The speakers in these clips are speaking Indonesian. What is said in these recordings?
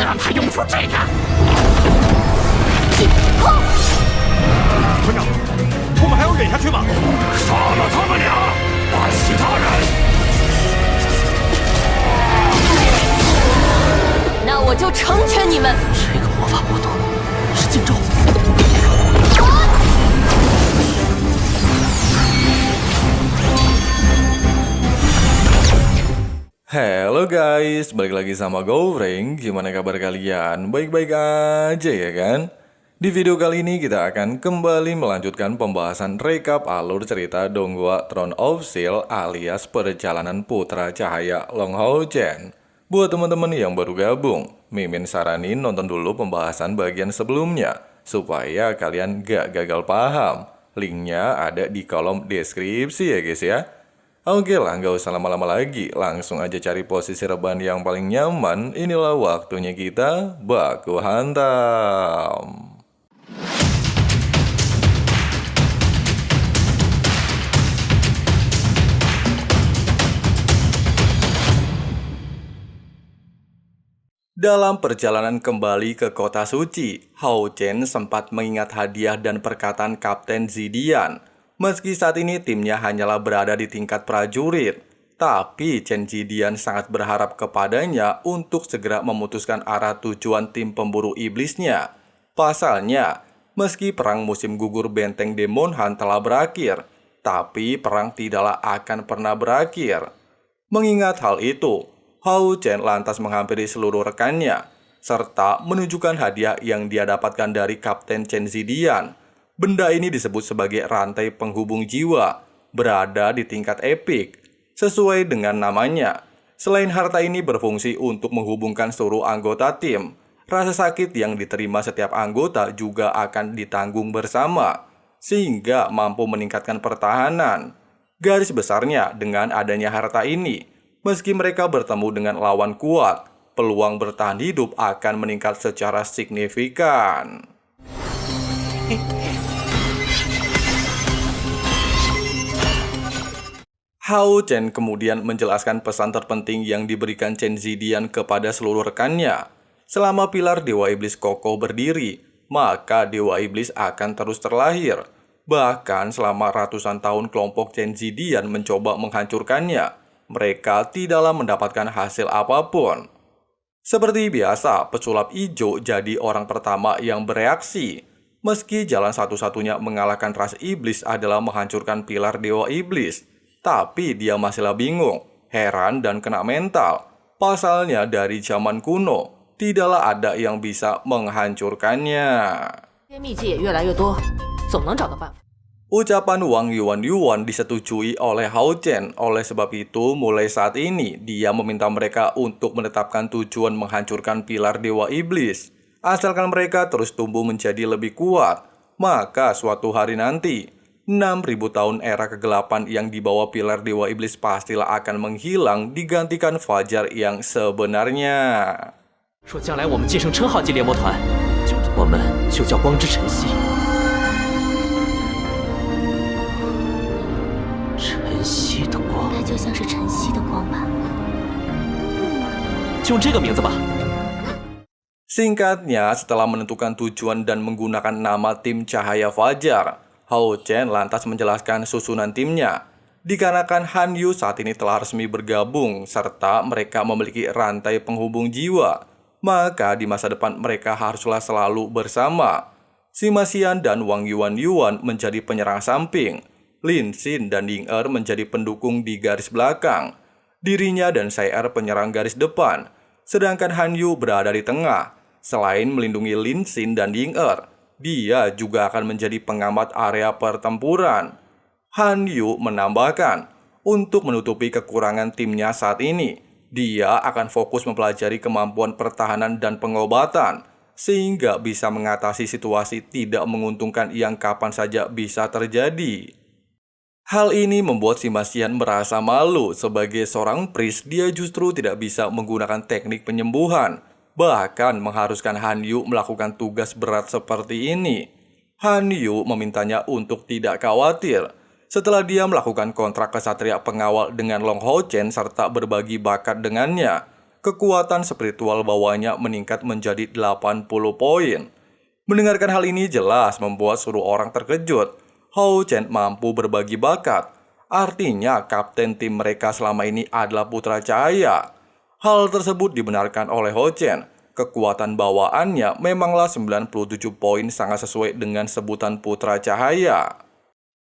能让他用出这个？团长，我们还要忍下去吗？杀了他们俩，把其他人。那我就成全你们。这个魔法波动是禁咒。Halo guys, balik lagi sama Gowring. Gimana kabar kalian? Baik-baik aja ya kan? Di video kali ini kita akan kembali melanjutkan pembahasan rekap alur cerita Donghua Throne of Steel alias Perjalanan Putra Cahaya Long Hao Chen. Buat teman-teman yang baru gabung, Mimin saranin nonton dulu pembahasan bagian sebelumnya supaya kalian gak gagal paham. Linknya ada di kolom deskripsi ya guys ya. Oke lah, nggak usah lama-lama lagi, langsung aja cari posisi rebahan yang paling nyaman. Inilah waktunya kita baku hantam. Dalam perjalanan kembali ke kota suci, Hao Chen sempat mengingat hadiah dan perkataan Kapten Zidian. Meski saat ini timnya hanyalah berada di tingkat prajurit, tapi Chen Zidian sangat berharap kepadanya untuk segera memutuskan arah tujuan tim pemburu iblisnya. Pasalnya, meski perang musim gugur benteng Demon Han telah berakhir, tapi perang tidaklah akan pernah berakhir. Mengingat hal itu, Hao Chen lantas menghampiri seluruh rekannya, serta menunjukkan hadiah yang dia dapatkan dari Kapten Chen Zidian. Benda ini disebut sebagai rantai penghubung jiwa, berada di tingkat epik. Sesuai dengan namanya, selain harta ini berfungsi untuk menghubungkan seluruh anggota tim, rasa sakit yang diterima setiap anggota juga akan ditanggung bersama, sehingga mampu meningkatkan pertahanan. Garis besarnya, dengan adanya harta ini, meski mereka bertemu dengan lawan kuat, peluang bertahan hidup akan meningkat secara signifikan. Hao Chen kemudian menjelaskan pesan terpenting yang diberikan Chen Zidian kepada seluruh rekannya. Selama pilar Dewa Iblis kokoh berdiri, maka Dewa Iblis akan terus terlahir. Bahkan selama ratusan tahun kelompok Chen Zidian mencoba menghancurkannya, mereka tidaklah mendapatkan hasil apapun. Seperti biasa, pesulap hijau jadi orang pertama yang bereaksi. Meski jalan satu-satunya mengalahkan ras iblis adalah menghancurkan pilar Dewa Iblis, tapi dia masihlah bingung, heran, dan kena mental. Pasalnya dari zaman kuno, tidaklah ada yang bisa menghancurkannya. Ucapan Wang Yuan disetujui oleh Hao Chen. Oleh sebab itu, mulai saat ini, dia meminta mereka untuk menetapkan tujuan menghancurkan pilar Dewa Iblis. Asalkan mereka terus tumbuh menjadi lebih kuat, maka suatu hari nanti, 6.000 tahun era kegelapan yang dibawa pilar Dewa Iblis pastilah akan menghilang digantikan Fajar yang sebenarnya. 说将来我们晋升称号级猎魔团，我们就叫光之晨曦。晨曦的光，那就像是晨曦的光吧。就用这个名字吧。 Singkatnya, setelah menentukan tujuan dan menggunakan nama tim Cahaya Fajar, Hao Chen lantas menjelaskan susunan timnya. Dikarenakan Han Yu saat ini telah resmi bergabung serta mereka memiliki rantai penghubung jiwa, maka di masa depan mereka haruslah selalu bersama. Sima Xian dan Wang Yuan menjadi penyerang samping, Lin Xin dan Ying Er menjadi pendukung di garis belakang, dirinya dan Sai Er penyerang garis depan, sedangkan Han Yu berada di tengah. Selain melindungi Lin Xin dan Ying Er, dia juga akan menjadi pengamat area pertempuran. Han Yu menambahkan, untuk menutupi kekurangan timnya saat ini, dia akan fokus mempelajari kemampuan pertahanan dan pengobatan, sehingga bisa mengatasi situasi tidak menguntungkan yang kapan saja bisa terjadi. Hal ini membuat Sima Xian merasa malu. Sebagai seorang priest, dia justru tidak bisa menggunakan teknik penyembuhan, bahkan mengharuskan Han Yu melakukan tugas berat seperti ini. Han Yu memintanya untuk tidak khawatir. Setelah dia melakukan kontrak kesatria pengawal dengan Long Hao Chen serta berbagi bakat dengannya, kekuatan spiritual bawahnya meningkat menjadi 80 poin. Mendengarkan hal ini jelas membuat seluruh orang terkejut. Hao Chen mampu berbagi bakat. Artinya kapten tim mereka selama ini adalah Putra Cahaya. Hal tersebut dibenarkan oleh Hao Chen. Kekuatan bawaannya memanglah 97 poin, sangat sesuai dengan sebutan Putra Cahaya.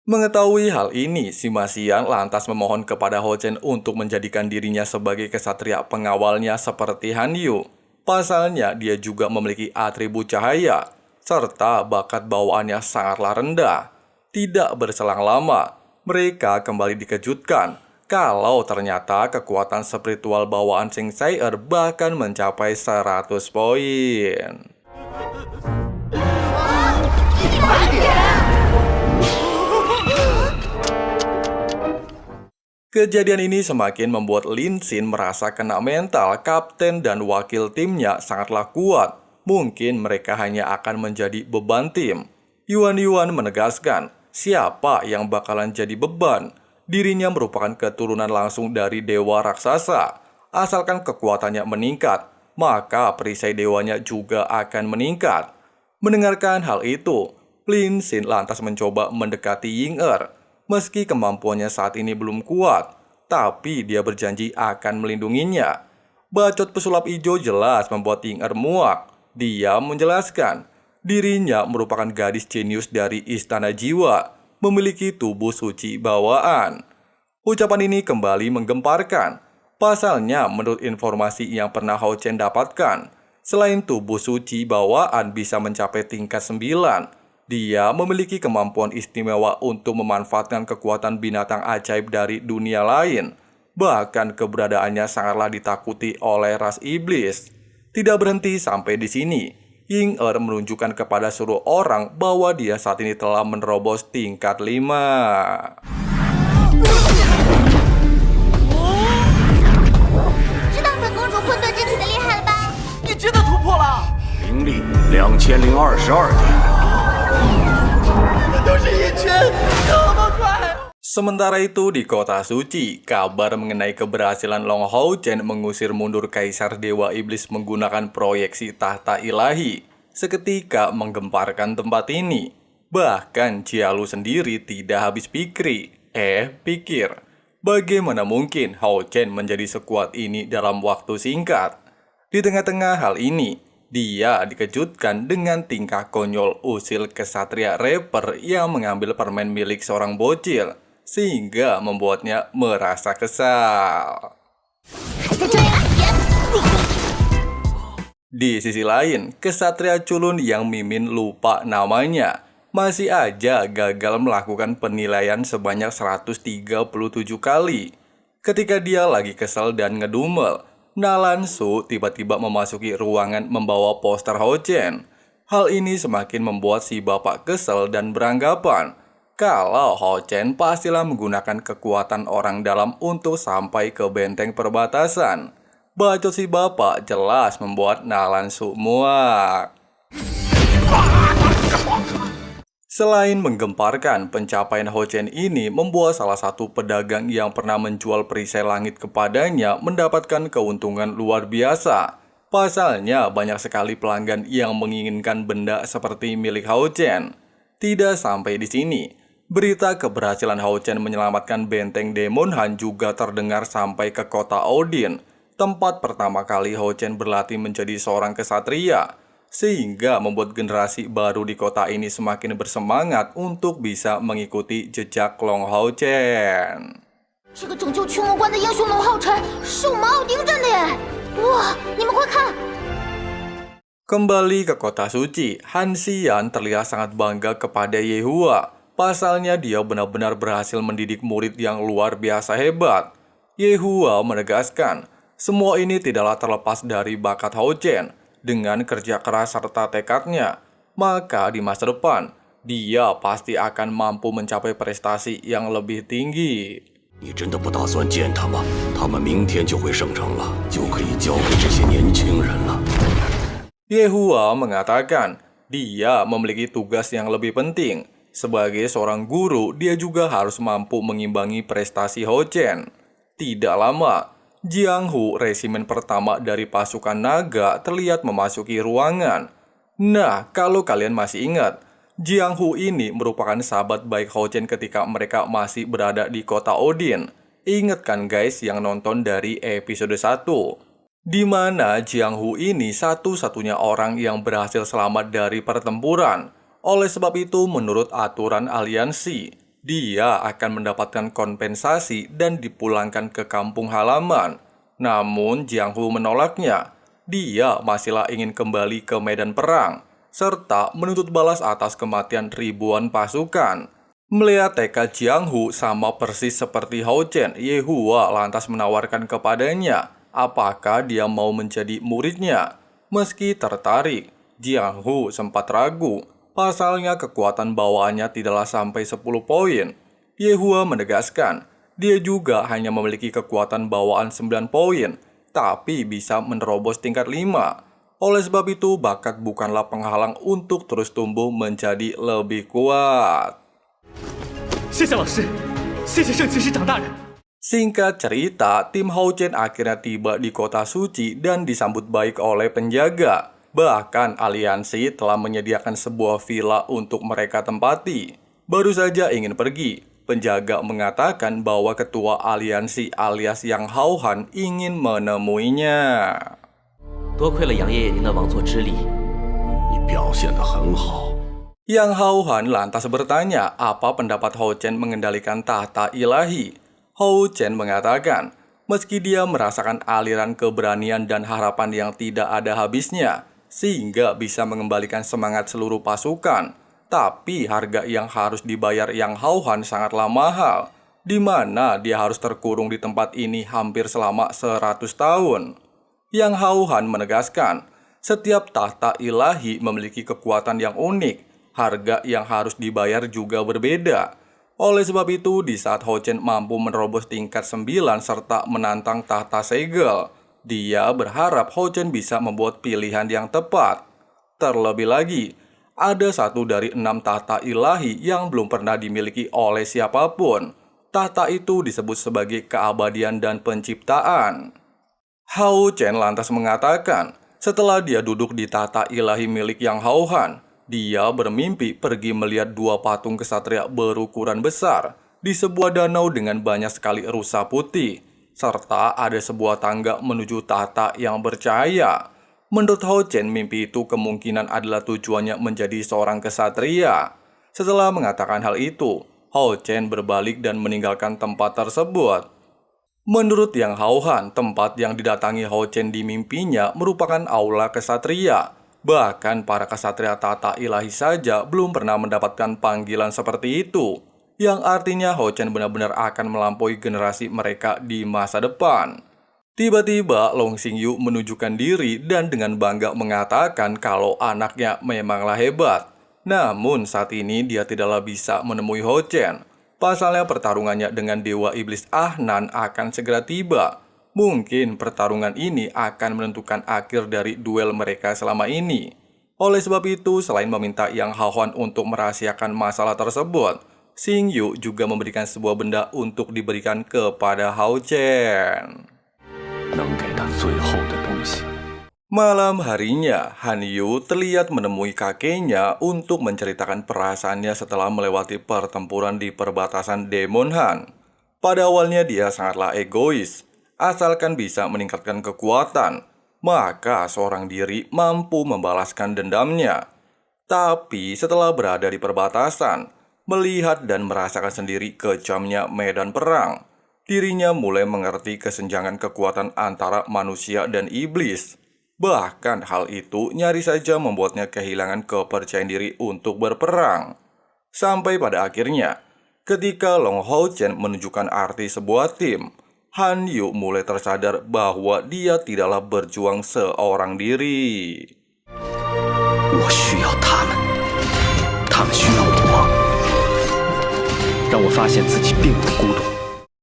Mengetahui hal ini, Sima Xian lantas memohon kepada Hao Chen untuk menjadikan dirinya sebagai kesatria pengawalnya seperti Han Yu. Pasalnya dia juga memiliki atribut cahaya, serta bakat bawaannya sangatlah rendah. Tidak berselang lama, mereka kembali dikejutkan kalau ternyata kekuatan spiritual bawaan Sing Sai'er bahkan mencapai 100 poin. Kejadian ini semakin membuat Lin Xin merasa kena mental. Kapten dan wakil timnya sangatlah kuat. Mungkin mereka hanya akan menjadi beban tim. Yuan menegaskan siapa yang bakalan jadi beban. Dirinya merupakan keturunan langsung dari dewa raksasa. Asalkan kekuatannya meningkat, maka perisai dewanya juga akan meningkat. Mendengarkan hal itu, Lin Xin lantas mencoba mendekati Ying-er. Meski kemampuannya saat ini belum kuat, tapi dia berjanji akan melindunginya. Bacot pesulap hijau jelas membuat Ying-er muak. Dia menjelaskan, dirinya merupakan gadis jenius dari Istana Jiwa, memiliki tubuh suci bawaan. Ucapan ini kembali menggemparkan. Pasalnya, menurut informasi yang pernah Hao Chen dapatkan, selain tubuh suci bawaan bisa mencapai tingkat 9, dia memiliki kemampuan istimewa untuk memanfaatkan kekuatan binatang ajaib dari dunia lain. Bahkan keberadaannya sangatlah ditakuti oleh ras iblis. Tidak berhenti sampai di sini, Ying-er menunjukkan kepada seluruh orang bahwa dia saat ini telah menerobos tingkat 5. 知道本公主混沌之体的厉害了吧？你真的突破了！灵力2022点。 Sementara itu di kota suci, kabar mengenai keberhasilan Long Hao Chen mengusir mundur Kaisar Dewa Iblis menggunakan proyeksi tahta ilahi seketika menggemparkan tempat ini. Bahkan Jialu sendiri tidak habis pikir, bagaimana mungkin Hao Chen menjadi sekuat ini dalam waktu singkat? Di tengah-tengah hal ini, dia dikejutkan dengan tingkah konyol usil kesatria rapper yang mengambil permen milik seorang bocil, sehingga membuatnya merasa kesal. Di sisi lain, kesatria culun yang Mimin lupa namanya masih aja gagal melakukan penilaian sebanyak 137 kali. Ketika dia lagi kesal dan ngedumel, Nalan Su tiba-tiba memasuki ruangan membawa poster Hao Chen. Hal ini semakin membuat si bapak kesal dan beranggapan kalau Hao Chen pastilah menggunakan kekuatan orang dalam untuk sampai ke benteng perbatasan. Bacot si bapak jelas membuat Nalan Su muak. Selain menggemparkan, pencapaian Hao Chen ini membuat salah satu pedagang yang pernah menjual perisai langit kepadanya mendapatkan keuntungan luar biasa. Pasalnya, banyak sekali pelanggan yang menginginkan benda seperti milik Hao Chen. Tidak sampai di sini, berita keberhasilan Hao Chen menyelamatkan benteng Demon Han juga terdengar sampai ke kota Odin, tempat pertama kali Hao Chen berlatih menjadi seorang kesatria, sehingga membuat generasi baru di kota ini semakin bersemangat untuk bisa mengikuti jejak Long Hao Chen. 这个拯救驱魔关的英雄龙浩辰是我们奥丁镇的耶！哇，你们快看！ Kembali ke kota suci, Han Xian terlihat sangat bangga kepada Yehua. Pasalnya dia benar-benar berhasil mendidik murid yang luar biasa hebat. Yehua menegaskan, semua ini tidaklah terlepas dari bakat Hao Chen. Dengan kerja keras serta tekadnya, maka di masa depan, dia pasti akan mampu mencapai prestasi yang lebih tinggi. 你真的不打算见他吗？他们明天就会生成了，就可以交给这些年轻人了。 Yehua mengatakan, dia memiliki tugas yang lebih penting. Sebagai seorang guru, dia juga harus mampu mengimbangi prestasi Hao Chen. Tidak lama, Jiang Hu, resimen pertama dari pasukan naga, terlihat memasuki ruangan. Nah, kalau kalian masih ingat, Jiang Hu ini merupakan sahabat baik Hao Chen ketika mereka masih berada di kota Odin. Ingat kan guys yang nonton dari episode 1? Di mana Jiang Hu ini satu-satunya orang yang berhasil selamat dari pertempuran. Oleh sebab itu, menurut aturan aliansi, dia akan mendapatkan kompensasi dan dipulangkan ke kampung halaman. Namun, Jiang Hu menolaknya. Dia masihlah ingin kembali ke medan perang, serta menuntut balas atas kematian ribuan pasukan. Melihat tekad Jiang Hu sama persis seperti Hao Chen, Ye Hua lantas menawarkan kepadanya apakah dia mau menjadi muridnya. Meski tertarik, Jiang Hu sempat ragu. Pasalnya kekuatan bawaannya tidaklah sampai 10 poin. Ye Hua menegaskan, dia juga hanya memiliki kekuatan bawaan 9 poin, tapi bisa menerobos tingkat 5. Oleh sebab itu, bakat bukanlah penghalang untuk terus tumbuh menjadi lebih kuat. Singkat cerita, tim Hao Chen akhirnya tiba di kota suci dan disambut baik oleh penjaga. Bahkan aliansi telah menyediakan sebuah villa untuk mereka tempati. Baru saja ingin pergi, penjaga mengatakan bahwa ketua aliansi alias Yang Hao Han ingin menemuinya. 多亏了杨爷爷您的王座之力。你表现得很好。 Yang Hao Han lantas bertanya apa pendapat Hao Chen mengendalikan tahta ilahi. Hao Chen mengatakan, meski dia merasakan aliran keberanian dan harapan yang tidak ada habisnya, sehingga bisa mengembalikan semangat seluruh pasukan, tapi harga yang harus dibayar Yang Hao Han sangatlah mahal, di mana dia harus terkurung di tempat ini hampir selama 100 tahun. Yang Hao Han menegaskan, setiap tahta ilahi memiliki kekuatan yang unik, harga yang harus dibayar juga berbeda. Oleh sebab itu, di saat Hao Chen mampu menerobos tingkat 9 serta menantang tahta segel, dia berharap Hao Chen bisa membuat pilihan yang tepat. Terlebih lagi, ada 1 dari 6 tahta ilahi yang belum pernah dimiliki oleh siapapun. Tahta itu disebut sebagai keabadian dan penciptaan. Hao Chen lantas mengatakan, setelah dia duduk di tahta ilahi milik Yang Hao Han, dia bermimpi pergi melihat 2 patung kesatria berukuran besar di sebuah danau dengan banyak sekali rusa putih, serta ada sebuah tangga menuju tahta yang bercahaya. Menurut Hao Chen, mimpi itu kemungkinan adalah tujuannya menjadi seorang kesatria. Setelah mengatakan hal itu, Hao Chen berbalik dan meninggalkan tempat tersebut. Menurut Yang Hao Han, tempat yang didatangi Hao Chen di mimpinya merupakan aula kesatria. Bahkan para kesatria tahta ilahi saja belum pernah mendapatkan panggilan seperti itu, yang artinya Hao Chen benar-benar akan melampaui generasi mereka di masa depan. Tiba-tiba Long Xingyu menunjukkan diri dan dengan bangga mengatakan kalau anaknya memanglah hebat. Namun saat ini dia tidaklah bisa menemui Hao Chen. Pasalnya pertarungannya dengan Dewa Iblis Ahnan akan segera tiba. Mungkin pertarungan ini akan menentukan akhir dari duel mereka selama ini. Oleh sebab itu, selain meminta Yang Hao Han untuk merahasiakan masalah tersebut, Xing Yu juga memberikan sebuah benda untuk diberikan kepada Hao Chen. Malam harinya, Han Yu terlihat menemui kakeknya untuk menceritakan perasaannya setelah melewati pertempuran di perbatasan Demon Han. Pada awalnya dia sangatlah egois. Asalkan bisa meningkatkan kekuatan, maka seorang diri mampu membalaskan dendamnya. Tapi setelah berada di perbatasan, melihat dan merasakan sendiri kejamnya medan perang, dirinya mulai mengerti kesenjangan kekuatan antara manusia dan iblis. Bahkan hal itu nyaris saja membuatnya kehilangan kepercayaan diri untuk berperang. Sampai pada akhirnya, ketika Long Hao Chen menunjukkan arti sebuah tim, Han Yu mulai tersadar bahwa dia tidaklah berjuang seorang diri.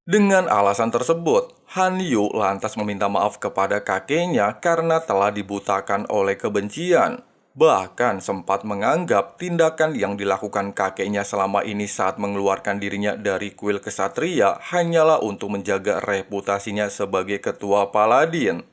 Dengan alasan tersebut, Han Yu lantas meminta maaf kepada kakeknya karena telah dibutakan oleh kebencian. Bahkan sempat menganggap tindakan yang dilakukan kakeknya selama ini saat mengeluarkan dirinya dari kuil kesatria hanyalah untuk menjaga reputasinya sebagai ketua paladin.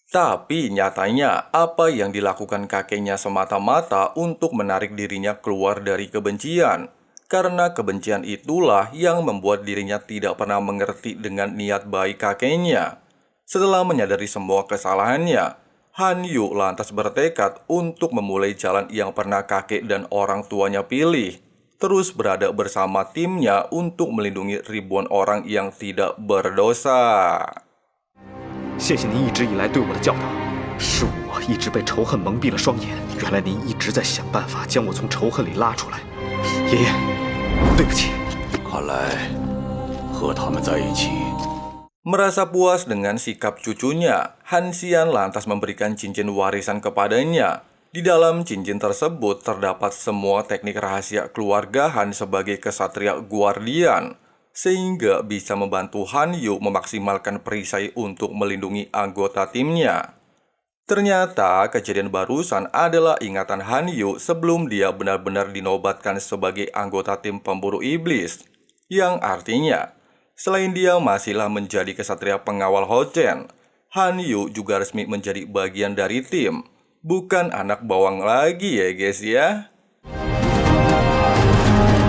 Tapi nyatanya apa yang dilakukan kakeknya semata-mata untuk menarik dirinya keluar dari kebencian. Karena kebencian itulah yang membuat dirinya tidak pernah mengerti dengan niat baik kakeknya. Setelah menyadari semua kesalahannya, Han Yu lantas bertekad untuk memulai jalan yang pernah kakek dan orang tuanya pilih. Terus berada bersama timnya untuk melindungi ribuan orang yang tidak berdosa. 谢谢您一直以来对我的教导，是我一直被仇恨蒙蔽了双眼。原来您一直在想办法将我从仇恨里拉出来。爷爷，对不起。看来和他们在一起。 Merasa puas dengan sikap cucunya, Han Xian lantas memberikan cincin warisan kepadanya. Di dalam cincin tersebut terdapat semua teknik rahasia keluarga Han sebagai kesatria guardian, sehingga bisa membantu Han Yu memaksimalkan perisai untuk melindungi anggota timnya. Ternyata kejadian barusan adalah ingatan Han Yu sebelum dia benar-benar dinobatkan sebagai anggota tim pemburu iblis, yang artinya selain dia masihlah menjadi kesatria pengawal Hochen, Han Yu juga resmi menjadi bagian dari tim. Bukan anak bawang lagi ya guys ya.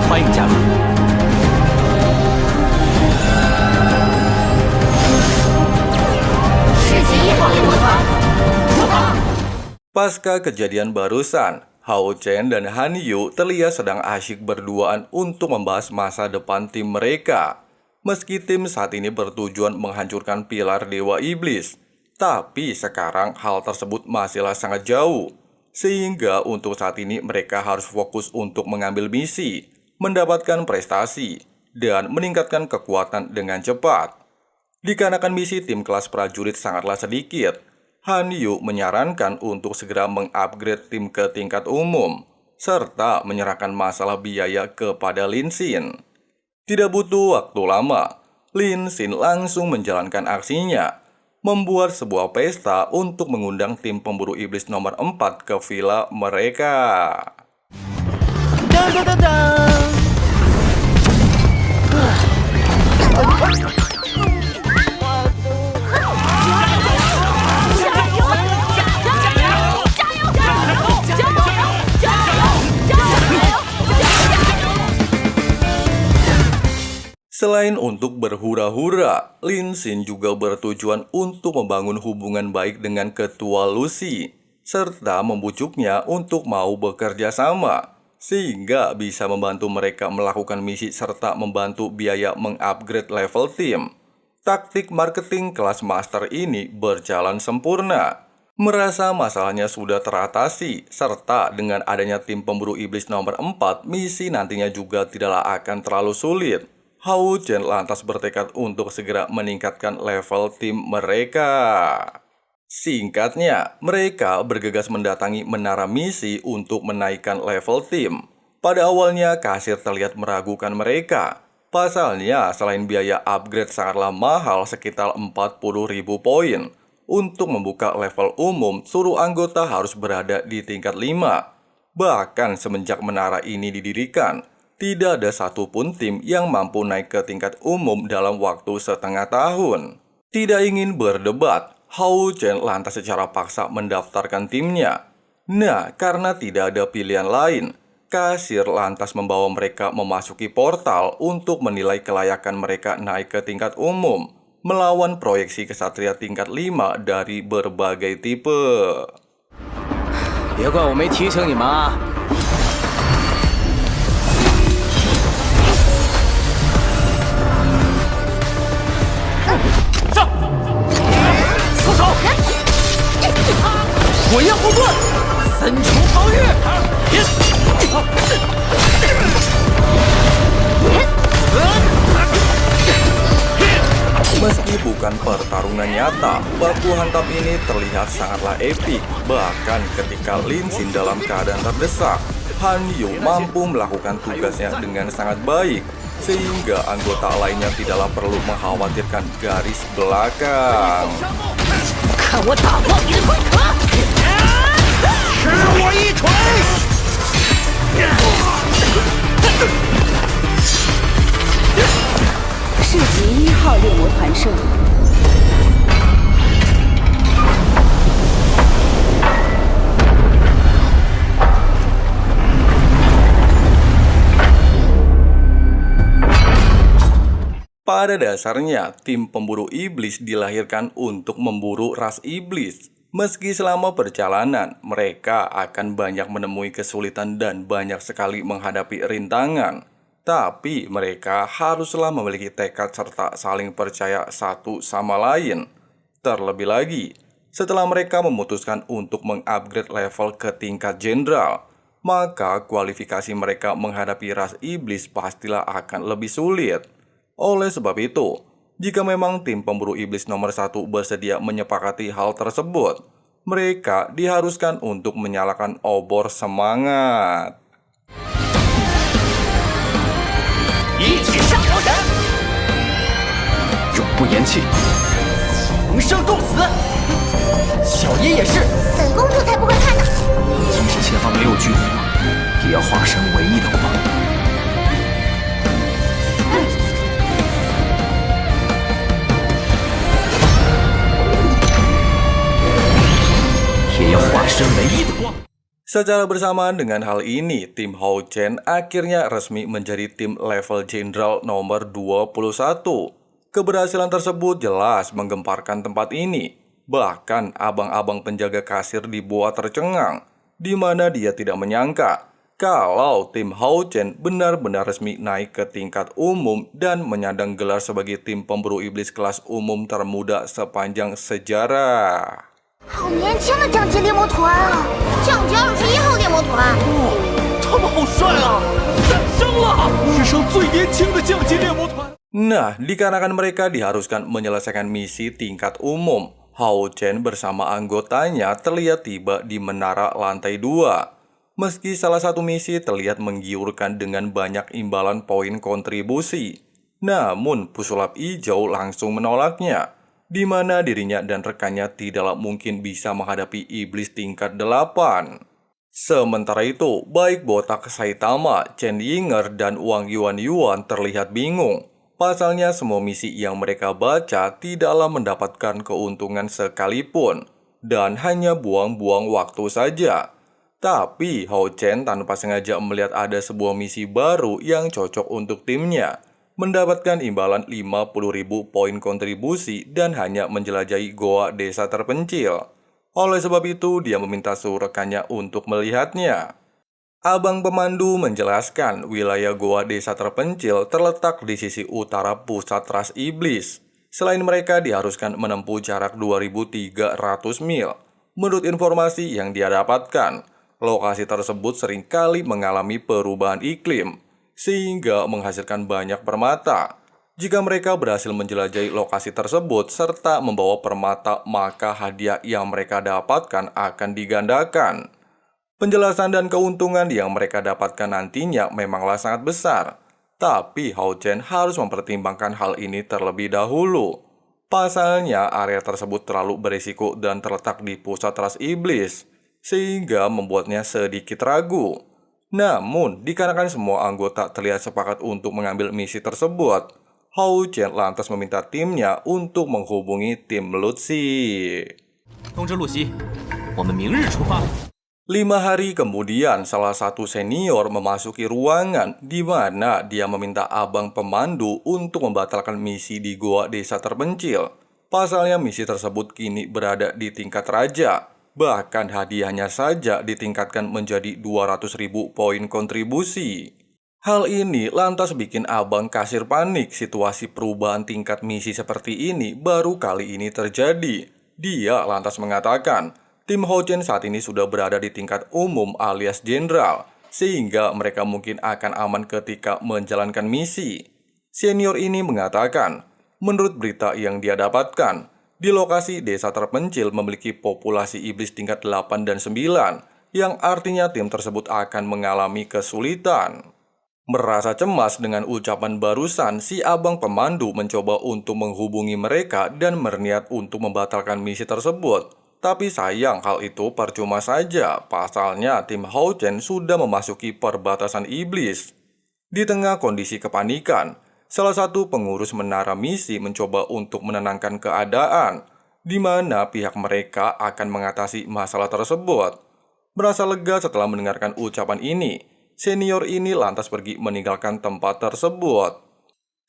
欢迎加入。 Pasca kejadian barusan, Hao Chen dan Han Yu terlihat sedang asyik berduaan untuk membahas masa depan tim mereka. Meski tim saat ini bertujuan menghancurkan pilar Dewa Iblis, tapi sekarang hal tersebut masihlah sangat jauh. Sehingga untuk saat ini mereka harus fokus untuk mengambil misi, mendapatkan prestasi, dan meningkatkan kekuatan dengan cepat. Dikarenakan misi tim kelas prajurit sangatlah sedikit, Han Yu menyarankan untuk segera mengupgrade tim ke tingkat umum, serta menyerahkan masalah biaya kepada Lin Xin. Tidak butuh waktu lama, Lin Xin langsung menjalankan aksinya, membuat sebuah pesta untuk mengundang tim pemburu iblis nomor 4 ke villa mereka. Selain untuk berhura-hura, Lin Xin juga bertujuan untuk membangun hubungan baik dengan ketua Lucy, serta membujuknya untuk mau bekerja sama, sehingga bisa membantu mereka melakukan misi serta membantu biaya mengupgrade level tim. Taktik marketing kelas master ini berjalan sempurna. Merasa masalahnya sudah teratasi, serta dengan adanya tim pemburu iblis nomor 4, misi nantinya juga tidaklah akan terlalu sulit. Hao Chen lantas bertekad untuk segera meningkatkan level tim mereka. Singkatnya, mereka bergegas mendatangi menara misi untuk menaikkan level tim. Pada awalnya, kasir terlihat meragukan mereka. Pasalnya, selain biaya upgrade sangatlah mahal sekitar 40.000 poin. Untuk membuka level umum, seluruh anggota harus berada di tingkat 5. Bahkan semenjak menara ini didirikan, tidak ada satupun tim yang mampu naik ke tingkat umum dalam waktu setengah tahun. Tidak ingin berdebat, Hao Chen lantas secara paksa mendaftarkan timnya. Nah, karena tidak ada pilihan lain, kasir lantas membawa mereka memasuki portal untuk menilai kelayakan mereka naik ke tingkat umum, melawan proyeksi kesatria tingkat 5 dari berbagai tipe. 别怪我没提醒你们啊！ 火焰护盾，三重防御。Meski bukan pertarungan nyata, baku hantam ini terlihat sangatlah epik. Bahkan ketika Lin Xin dalam keadaan terdesak, Han Yu mampu melakukan tugasnya dengan sangat baik, sehingga anggota lainnya tidaklah perlu mengkhawatirkan garis belakang. 看我打爆你的龟壳！吃我一锤！ Pada dasarnya, tim pemburu iblis dilahirkan untuk memburu ras iblis. Meski selama perjalanan, mereka akan banyak menemui kesulitan dan banyak sekali menghadapi rintangan. Tapi mereka haruslah memiliki tekad serta saling percaya satu sama lain. Terlebih lagi, setelah mereka memutuskan untuk mengupgrade level ke tingkat jenderal, maka kualifikasi mereka menghadapi ras iblis pastilah akan lebih sulit. Oleh sebab itu, jika memang tim pemburu iblis nomor 1 bersedia menyepakati hal tersebut, mereka diharuskan untuk menyalakan obor semangat. 一起上魔神，永不言弃。同生共死。小爷也是。本公主才不会看呢。即使前方没有巨火，也要化身唯一的光。也要化身唯一的光。 Secara bersamaan dengan hal ini, tim Hao Chen akhirnya resmi menjadi tim level jenderal nomor 21. Keberhasilan tersebut jelas menggemparkan tempat ini. Bahkan abang-abang penjaga kasir dibuat tercengang, di mana dia tidak menyangka kalau tim Hao Chen benar-benar resmi naik ke tingkat umum dan menyandang gelar sebagai tim pemburu iblis kelas umum termuda sepanjang sejarah. 好年轻的降级猎魔团啊！降级21号猎魔团。他们好帅啊！诞生了，史上最年轻的降级猎魔团。 Nah, dikarenakan mereka diharuskan menyelesaikan misi tingkat umum, Hao Chen bersama anggotanya terlihat tiba di menara lantai 2. Meski salah satu misi terlihat menggiurkan dengan banyak imbalan poin kontribusi, namun pesulap hijau langsung menolaknya, di mana dirinya dan rekannya tidaklah mungkin bisa menghadapi iblis tingkat 8. Sementara itu, baik botak Saitama, Chen Yinger, dan Wang Yuan terlihat bingung. Pasalnya semua misi yang mereka baca tidaklah mendapatkan keuntungan sekalipun, dan hanya buang-buang waktu saja. Tapi Hao Chen tanpa sengaja melihat ada sebuah misi baru yang cocok untuk timnya, mendapatkan imbalan 50.000 poin kontribusi dan hanya menjelajahi goa desa terpencil. Oleh sebab itu, dia meminta seluruh rekannya untuk melihatnya. Abang pemandu menjelaskan wilayah goa desa terpencil terletak di sisi utara pusat ras iblis. Selain mereka diharuskan menempuh jarak 2.300 mil. Menurut informasi yang dia dapatkan, lokasi tersebut seringkali mengalami perubahan iklim, sehingga menghasilkan banyak permata. Jika mereka berhasil menjelajahi lokasi tersebut serta membawa permata, maka hadiah yang mereka dapatkan akan digandakan. Penjelasan dan keuntungan yang mereka dapatkan nantinya memanglah sangat besar. Tapi Hao Chen harus mempertimbangkan hal ini terlebih dahulu. Pasalnya area tersebut terlalu berisiko dan terletak di pusat ras iblis, sehingga membuatnya sedikit ragu. Namun, dikarenakan semua anggota terlihat sepakat untuk mengambil misi tersebut, Hao Chen lantas meminta timnya untuk menghubungi tim Lucy. 通知露西，我们明日出发。 5 hari kemudian, salah satu senior memasuki ruangan di mana dia meminta abang pemandu untuk membatalkan misi di goa desa terpencil. Pasalnya misi tersebut kini berada di tingkat raja. Bahkan hadiahnya saja ditingkatkan menjadi 200.000 poin kontribusi. Hal ini lantas bikin abang kasir panik. Situasi perubahan tingkat misi seperti ini baru kali ini terjadi. Dia lantas mengatakan, tim Hao Chen saat ini sudah berada di tingkat umum alias jenderal, sehingga mereka mungkin akan aman ketika menjalankan misi. Senior ini mengatakan, menurut berita yang dia dapatkan, di lokasi desa terpencil memiliki populasi iblis tingkat 8 dan 9, yang artinya tim tersebut akan mengalami kesulitan. Merasa cemas dengan ucapan barusan, si abang pemandu mencoba untuk menghubungi mereka dan berniat untuk membatalkan misi tersebut. Tapi sayang hal itu percuma saja, pasalnya tim Hao Chen sudah memasuki perbatasan iblis. Di tengah kondisi kepanikan, salah satu pengurus menara misi mencoba untuk menenangkan keadaan, di mana pihak mereka akan mengatasi masalah tersebut. Merasa lega setelah mendengarkan ucapan ini, senior ini lantas pergi meninggalkan tempat tersebut.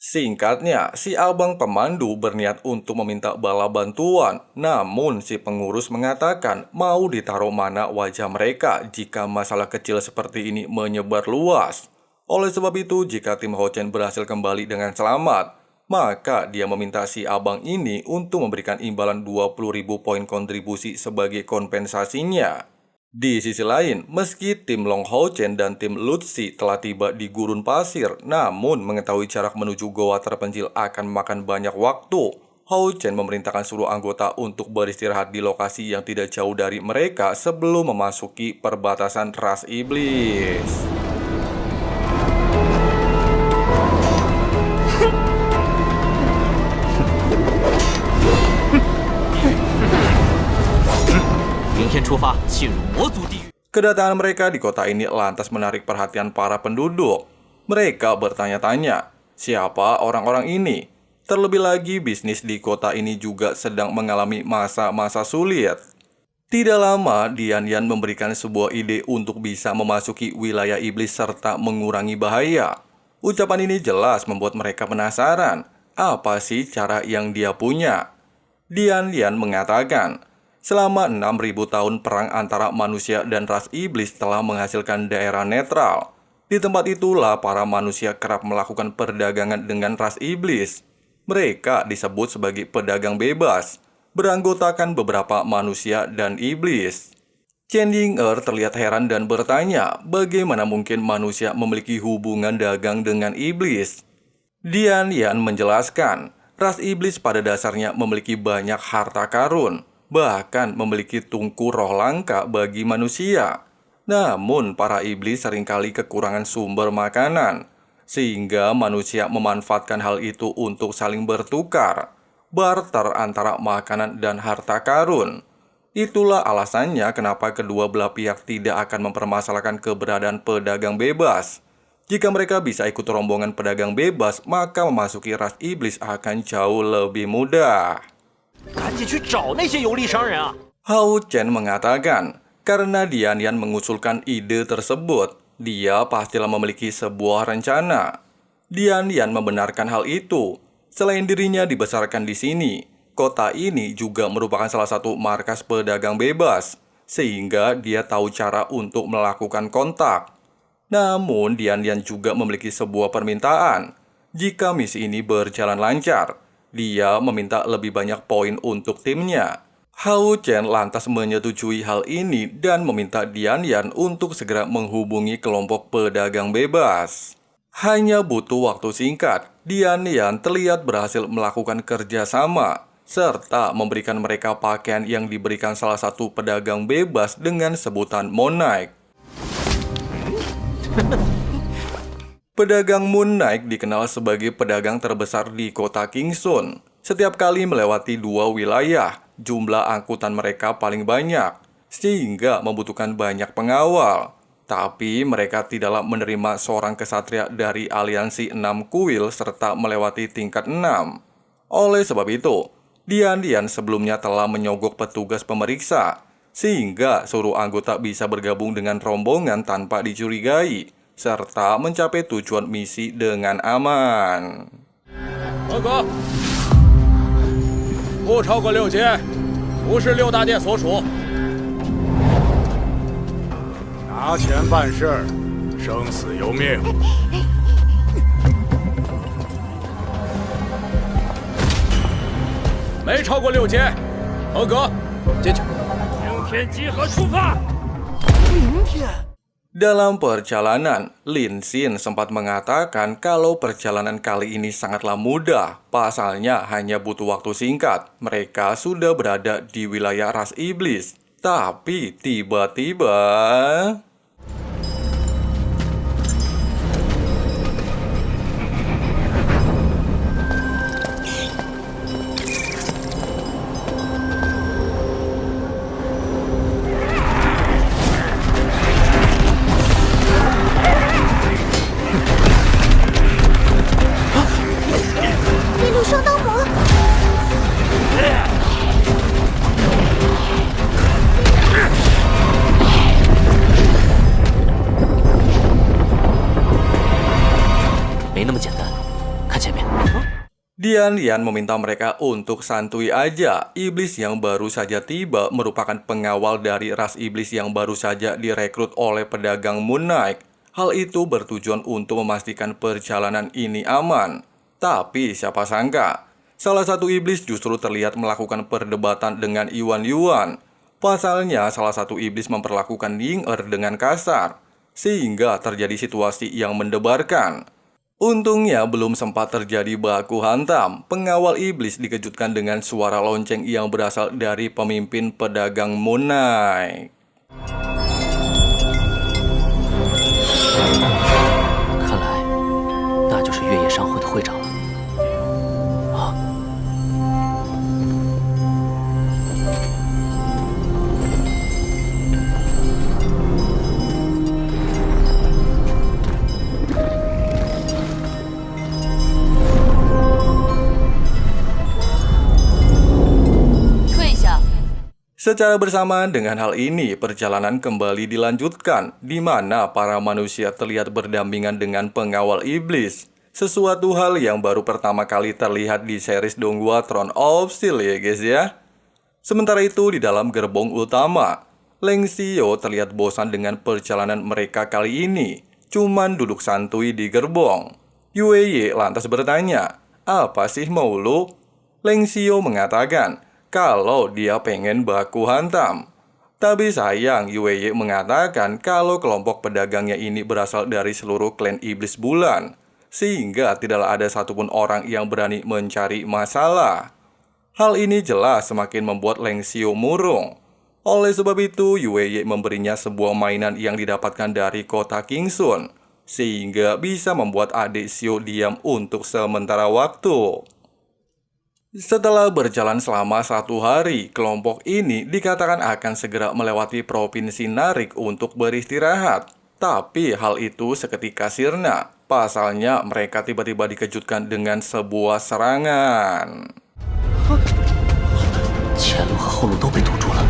Singkatnya, si abang pemandu berniat untuk meminta bala bantuan, namun si pengurus mengatakan mau ditaruh mana wajah mereka jika masalah kecil seperti ini menyebar luas. Oleh sebab itu, jika tim Hao Chen berhasil kembali dengan selamat, maka dia meminta si abang ini untuk memberikan imbalan 20.000 poin kontribusi sebagai kompensasinya. Di sisi lain, meski tim Long Hao Chen dan tim Lutzi telah tiba di gurun pasir, namun mengetahui jarak menuju goa terpencil akan memakan banyak waktu, Hao Chen memerintahkan seluruh anggota untuk beristirahat di lokasi yang tidak jauh dari mereka sebelum memasuki perbatasan ras iblis. Kedatangan mereka di kota ini lantas menarik perhatian para penduduk. Mereka bertanya-tanya, siapa orang-orang ini? Terlebih lagi, bisnis di kota ini juga sedang mengalami masa-masa sulit. Tidak lama, Dian Yan memberikan sebuah ide untuk bisa memasuki wilayah iblis serta mengurangi bahaya. Ucapan ini jelas membuat mereka penasaran. Apa sih cara yang dia punya? Dian Yan mengatakan, selama 6.000 tahun perang antara manusia dan ras iblis telah menghasilkan daerah netral. Di tempat itulah para manusia kerap melakukan perdagangan dengan ras iblis. Mereka disebut sebagai pedagang bebas, beranggotakan beberapa manusia dan iblis. Chen Ying-er terlihat heran dan bertanya, bagaimana mungkin manusia memiliki hubungan dagang dengan iblis? Dian Yan menjelaskan, ras iblis pada dasarnya memiliki banyak harta karun, bahkan memiliki tungku roh langka bagi manusia. Namun, para iblis seringkali kekurangan sumber makanan, sehingga manusia memanfaatkan hal itu untuk saling bertukar, barter antara makanan dan harta karun. Itulah alasannya kenapa kedua belah pihak tidak akan mempermasalahkan keberadaan pedagang bebas. Jika mereka bisa ikut rombongan pedagang bebas, maka memasuki ras iblis akan jauh lebih mudah. Hao Chen mengatakan, karena Dian Yan mengusulkan ide tersebut, dia pastilah memiliki sebuah rencana. Dian Yan membenarkan hal itu. Selain dirinya dibesarkan di sini, kota ini juga merupakan salah satu markas pedagang bebas, sehingga dia tahu cara untuk melakukan kontak. Namun, Dian Yan juga memiliki sebuah permintaan. Jika misi ini berjalan lancar, dia meminta lebih banyak poin untuk timnya. Hao Chen lantas menyetujui hal ini dan meminta Dian Yan untuk segera menghubungi kelompok pedagang bebas. Hanya butuh waktu singkat, Dian Yan terlihat berhasil melakukan kerjasama, serta memberikan mereka pakaian yang diberikan salah satu pedagang bebas dengan sebutan Moon Knight. Pedagang Moon Knight dikenal sebagai pedagang terbesar di kota Kingsun. Setiap kali melewati 2 wilayah, jumlah angkutan mereka paling banyak, sehingga membutuhkan banyak pengawal. Tapi mereka tidaklah menerima seorang kesatria dari aliansi 6 kuil serta melewati tingkat 6. Oleh sebab itu, Dian Yan sebelumnya telah menyogok petugas pemeriksa, sehingga seluruh anggota bisa bergabung dengan rombongan tanpa dicurigai, serta mencapai tujuan misi dengan aman. Oke. 不超过6阶，不是6大殿所属。拿钱办事，生死由命。没超过6阶，合格，进去。明天集合出发。明天。 Dalam perjalanan, Lin Xin sempat mengatakan kalau perjalanan kali ini sangatlah mudah. Pasalnya hanya butuh waktu singkat. Mereka sudah berada di wilayah ras iblis. Tapi tiba-tiba... Dian meminta mereka untuk santuy aja. Iblis yang baru saja tiba merupakan pengawal dari ras iblis yang baru saja direkrut oleh pedagang Moon Knight. Hal itu bertujuan untuk memastikan perjalanan ini aman. Tapi siapa sangka, salah satu iblis justru terlihat melakukan perdebatan dengan Yuan. Pasalnya, salah satu iblis memperlakukan Ying-er dengan kasar, sehingga terjadi situasi yang mendebarkan. Untungnya belum sempat terjadi baku hantam. Pengawal iblis dikejutkan dengan suara lonceng yang berasal dari pemimpin pedagang Moon Knight. 看来，那就是月夜商会的会长了。啊！ Secara bersamaan dengan hal ini, perjalanan kembali dilanjutkan, di mana para manusia terlihat berdampingan dengan pengawal iblis. Sesuatu hal yang baru pertama kali terlihat di series Donghua Throne of Steel ya guys ya. Sementara itu di dalam gerbong utama, Leng Xiao terlihat bosan dengan perjalanan mereka kali ini, cuman duduk santuy di gerbong. Yue lantas bertanya, apa sih mau lu? Leng Xiao mengatakan, kalau dia pengen baku hantam. Tapi sayang, Yue mengatakan kalau kelompok pedagangnya ini berasal dari seluruh klan iblis bulan, sehingga tidaklah ada satupun orang yang berani mencari masalah. Hal ini jelas semakin membuat Leng Xiao murung. Oleh sebab itu, Yue memberinya sebuah mainan yang didapatkan dari kota Kingsun, sehingga bisa membuat adik Xiao diam untuk sementara waktu. Setelah berjalan selama 1 hari, kelompok ini dikatakan akan segera melewati Provinsi Narik untuk beristirahat. Tapi hal itu seketika sirna. Pasalnya mereka tiba-tiba dikejutkan dengan sebuah serangan. 前路和后路都被堵住了。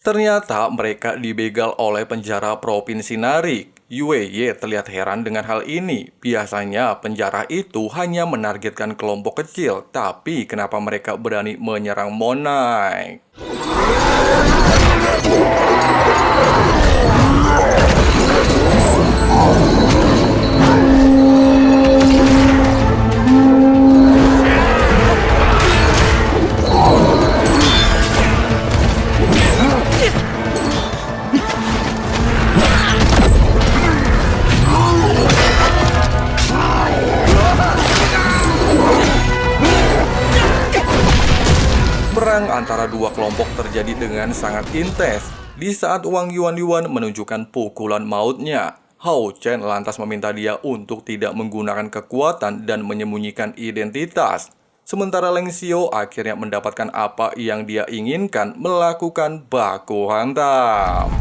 Ternyata mereka dibegal oleh penjara Provinsi Narik. Yue terlihat heran dengan hal ini. Biasanya penjara itu hanya menargetkan kelompok kecil, tapi kenapa mereka berani menyerang Moon Knight? Perang antara dua kelompok terjadi dengan sangat intens. Di saat Wang Yuan menunjukkan pukulan mautnya, Hao Chen lantas meminta dia untuk tidak menggunakan kekuatan dan menyembunyikan identitas. Sementara Leng Xiao akhirnya mendapatkan apa yang dia inginkan, melakukan baku hantam.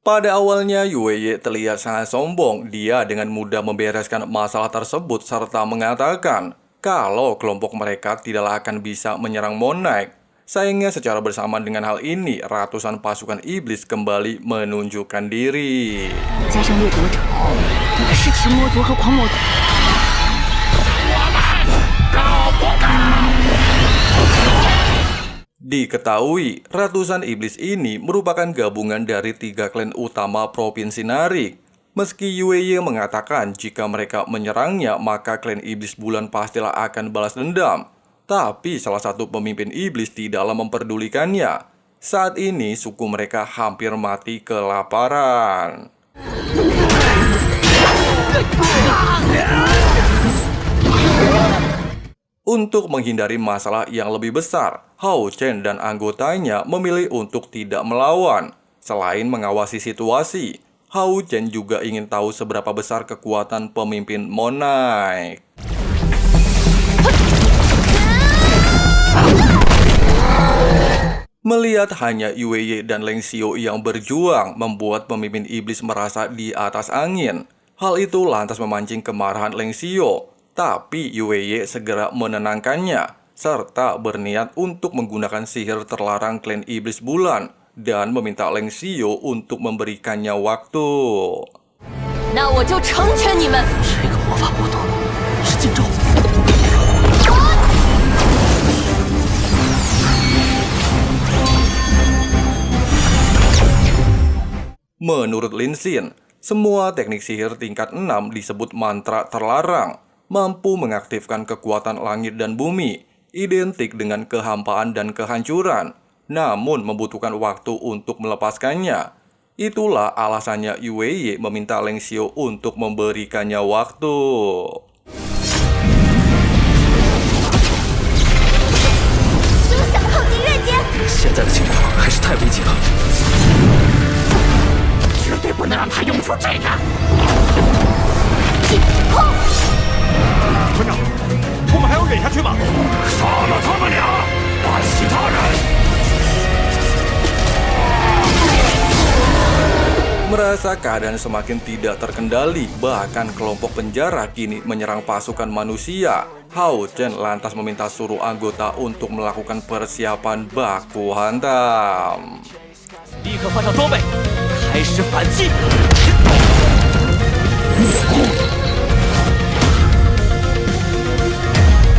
Pada awalnya, Yue terlihat sangat sombong. Dia dengan mudah membereskan masalah tersebut serta mengatakan kalau kelompok mereka tidaklah akan bisa menyerang Moon Knight. Sayangnya secara bersamaan dengan hal ini, ratusan pasukan iblis kembali menunjukkan diri. Diketahui, ratusan iblis ini merupakan gabungan dari 3 klan utama Provinsi Narik. Meski Yue mengatakan jika mereka menyerangnya, maka klan iblis bulan pastilah akan balas dendam. Tapi salah satu pemimpin iblis tidaklah memperdulikannya. Saat ini suku mereka hampir mati kelaparan. Untuk menghindari masalah yang lebih besar, Hao Chen dan anggotanya memilih untuk tidak melawan. Selain mengawasi situasi, Hao Chen juga ingin tahu seberapa besar kekuatan pemimpin Moon Knight. Melihat hanya Yue Ye dan Leng Xiu yang berjuang membuat pemimpin iblis merasa di atas angin. Hal itu lantas memancing kemarahan Leng Xiu, tapi Yue Ye segera menenangkannya serta berniat untuk menggunakan sihir terlarang klan iblis bulan dan meminta Leng Xiu untuk memberikannya waktu. 那我就成全你们。这个魔法不多，是禁咒。 Menurut Lin Xin, semua teknik sihir tingkat 6 disebut mantra terlarang, mampu mengaktifkan kekuatan langit dan bumi, identik dengan kehampaan dan kehancuran, namun membutuhkan waktu untuk melepaskannya. Itulah alasannya Yue Ye meminta Leng Xiu untuk memberikannya waktu. 休想靠近月间！现在的情况还是太危急了。 绝对不能让他用出这个！村长，我们还要忍下去吗？杀了他们俩，把其他人。 Merasa keadaan semakin tidak terkendali, bahkan kelompok penjara kini menyerang pasukan manusia. Hao Chen lantas meminta seluruh anggota untuk melakukan persiapan baku hantam. 立刻换上装备，开始反击！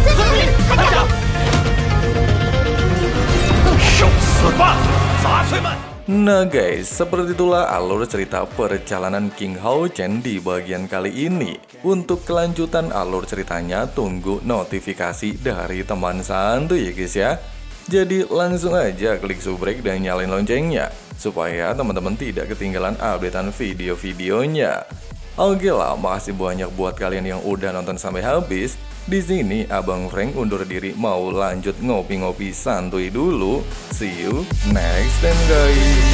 在这里，快点！ 受死吧，杂碎们！ Nah guys, seperti itulah alur cerita perjalanan King Hao Chen di bagian kali ini. Untuk kelanjutan alur ceritanya, tunggu notifikasi dari teman santuy ya guys ya. Jadi langsung aja klik subrek dan nyalain loncengnya, supaya teman-teman tidak ketinggalan updatean video-videonya. Oke lah, makasih banyak buat kalian yang udah nonton sampai habis. Di sini Abang Frank undur diri mau lanjut ngopi-ngopi santuy dulu. See you next time guys.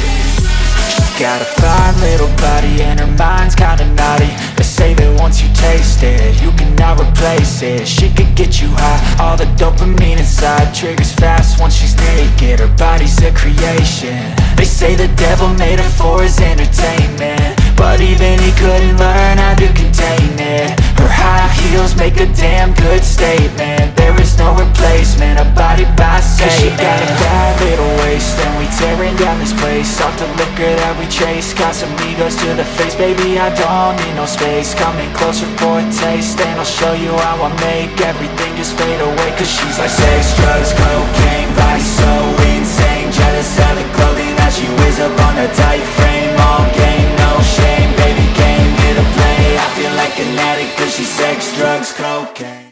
Got a fine little body and her mind's kinda naughty. They say that once you taste it, you cannot replace it. She could get you high, all the dopamine inside triggers fast once she's naked. Her body's a creation. They say the devil made her for his entertainment, but even he couldn't learn how to contain it. Her high heels make a damn good statement. There is no replacement, a body by Satan. 'Cause she got a bad little waist, and we tearing down this place off the liquor that we chase. Got some egos to the face, baby, I don't need no space. Coming closer for a taste, and I'll show you how I make everything just fade away. 'Cause she's like sex, drugs, cocaine, body so